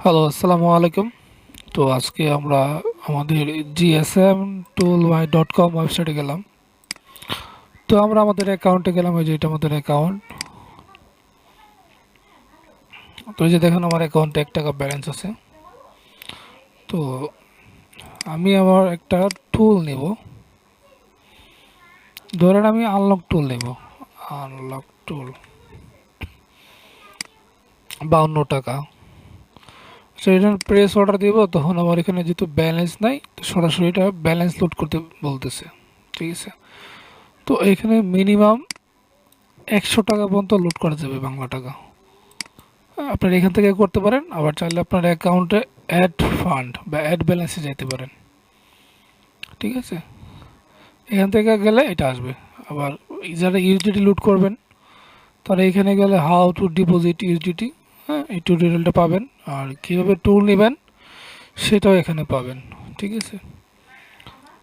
Hello, আসসালামু আলাইকুম। তো আজকে আমরা আমাদের জিএসএম টুলওয়াই ডট কম ওয়েবসাইটে গেলাম। তো আমরা আমাদের অ্যাকাউন্টে গেলাম, ওই যে এটা আমাদের অ্যাকাউন্ট। তো এই যে দেখেন আমার অ্যাকাউন্টে 1 টাকা ব্যালেন্স আছে। তো আমি আমার একটা টুল নেব, ধরেন আমি আনলক টুল নেব। আনলক টুল 52 টাকা। সো এটা প্রেস অর্ডার দিব, তখন আমার এখানে যেহেতু ব্যালেন্স নাই, তো সরাসরি এটা ব্যালেন্স লোড করতে বলতেছে। ঠিক আছে, তো এখানে মিনিমাম 100 টাকা পর্যন্ত লোড করা যাবে বাংলা টাকা। আপনারা এখান থেকে করতে পারেন, আবার চাইলে আপনার অ্যাকাউন্টে অ্যাড ফান্ড বা অ্যাড ব্যালেন্সে যেতে পারেন। ঠিক আছে, এখান থেকে গেলে এটা আসবে। আবার যারা ইউজিটি লুট করবেন তারা এখানে গেলে হাউ টু ডিপোজিট ইউজিটি, হ্যাঁ, এই টিউটোরিয়ালটা পাবেন। আর কীভাবে টুল নেবেন সেটাও এখানে পাবেন। ঠিক আছে,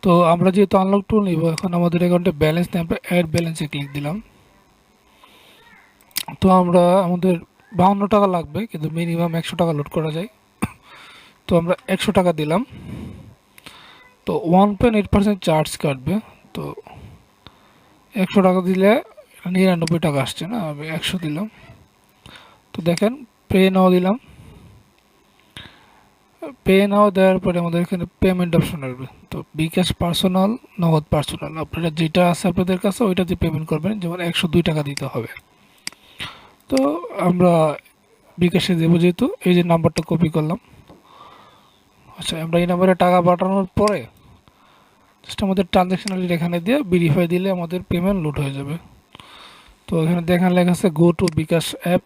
তো আমরা যেহেতু আনলক টুল নিব, এখন আমাদের অ্যাকাউন্টে ব্যালেন্স নেই, আমরা অ্যাড ব্যালেন্সে ক্লিক দিলাম। তো আমরা আমাদের 52 টাকা লাগবে, কিন্তু মিনিমাম 100 টাকা লোড করা যায়। তো আমরা 100 টাকা দিলাম। তো 1.8% চার্জ কাটবে। তো 100 টাকা দিলে 99 টাকা আসছে না, আমি 100 দিলাম। তো দেখেন, পে নাও দিলাম। পে নাও দেওয়ার পরে আমাদের এখানে পেমেন্ট অপশন আসবে। তো বিকাশ পার্সোনাল, নগদ পার্সোনাল, আপনারা যেটা আছে আপনাদের কাছে ওইটা দিয়ে পেমেন্ট করবেন। যেমন 102 টাকা দিতে হবে। তো আমরা বিকাশে দেবো, যেহেতু এই যে নাম্বারটা কপি করলাম। আচ্ছা, আমরা এই নাম্বারে টাকা পাঠানোর পরে জাস্ট আমাদের ট্রানজ্যাকশন আইডি এখানে দিয়ে ভেরিফাই দিলে আমাদের পেমেন্ট লোড হয়ে যাবে। তো এখানে দেখেন লেখা আছে গো টু বিকাশ অ্যাপ।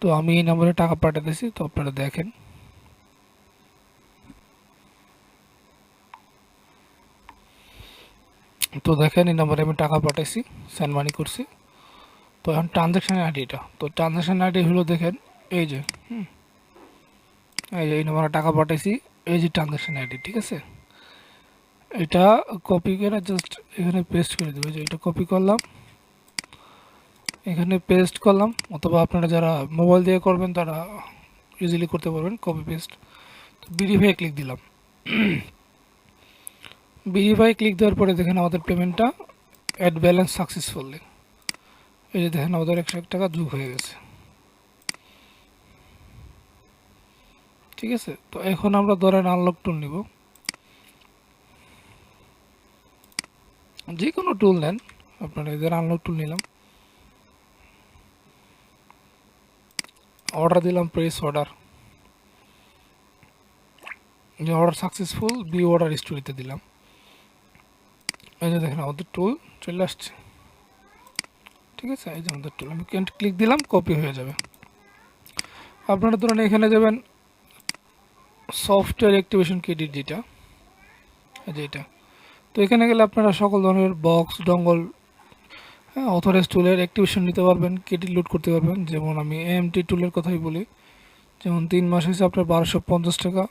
তো আমি এই নাম্বারে টাকা পাঠাতেছি, তো আপনারা দেখেন। তো দেখেন এই নাম্বারে আমি টাকা পাঠাইছি, সেন্ড মানি করছি। তো এখন ট্রানজ্যাকশন আইডিটা, তো ট্রানজ্যাকশন আইডি হলো দেখেন এই যে, এই যে এই নাম্বারে টাকা পাঠাইছি, এই যে ট্রানজ্যাকশন আইডি। ঠিক আছে, এটা কপি করে জাস্ট এখানে পেস্ট করে দেবো। যে এটা কপি করলাম, এখানে পেস্ট করলাম, অথবা আপনারা যারা মোবাইল দিয়ে করবেন তারা ইজিলি করতে পারবেন কপি পেস্ট। তো ভেরিফাই ক্লিক দিলাম। ভেরিফাই ক্লিক দেওয়ার পরে দেখেন আমাদের পেমেন্টটা অ্যাড ব্যালেন্স সাকসেসফুলি, এই যে দেখেন আমাদের 101 টাকা যোগ হয়ে গেছে। ঠিক আছে, তো এখন আমরা ধরেন আনলক টুল নিব, যে কোনো টুল নেন আপনারা। এদের আনলক টুল নিলাম, অর্ডার দিলাম, প্রেস অর্ডার, যে অর্ডার সাকসেসফুল বি অর্ডার স্টোরিতে দিলাম। এই যে দেখেন আমাদের টুল চলে আসছে। ঠিক আছে, এই যে আমাদের টুল, আমি ক্লিক দিলাম, কপি হয়ে যাবে। আপনারা ধরেন এখানে যাবেন সফটওয়্যার অ্যাক্টিভেশন ক্রেডিট, যেটা। তো এখানে গেলে আপনারা সকল ধরনের বক্স ডঙ্গল, হ্যাঁ, অথরাইজ টুলের অ্যাক্টিভেশন নিতে পারবেন, ক্রেডিট লোড করতে পারবেন। যেমন আমি এএমটি টুলের কথাই বলি, যেমন 3 মাস হয়েছে আপনার 1250 টাকা,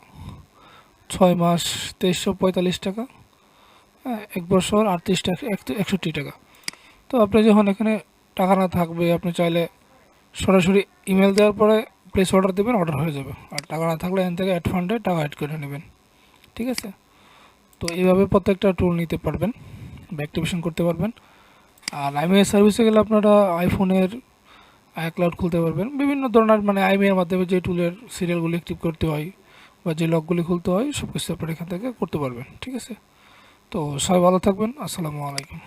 6 মাস 2345 টাকা, হ্যাঁ, 1 বছর 38 টাকা, 61টাকা। তো আপনি যখন এখানে টাকা না থাকবে, আপনি চাইলে সরাসরি ইমেল দেওয়ার পরে প্লেস অর্ডার দেবেন, অর্ডার হয়ে যাবে। আর টাকা না থাকলে এখান থেকে অ্যাড ফান্ডে টাকা অ্যাড করে নেবেন। ঠিক আছে, তো এইভাবে প্রত্যেকটা টুল নিতে পারবেন বা অ্যাক্টিভেশন করতে পারবেন। আর আইমিআই সার্ভিসে গেলে আপনারা আইফোনের আইক্লাউড খুলতে পারবেন, বিভিন্ন ধরনের, মানে আইমিআইয়ের মাধ্যমে যে টুলের সিরিয়ালগুলি অ্যাক্টিভ করতে হয় বা যে লকগুলি খুলতে হয় সব কিছু আপনারা এখান থেকে করতে পারবেন। ঠিক আছে, তো সবাই ভালো থাকবেন। আসসালামু আলাইকুম।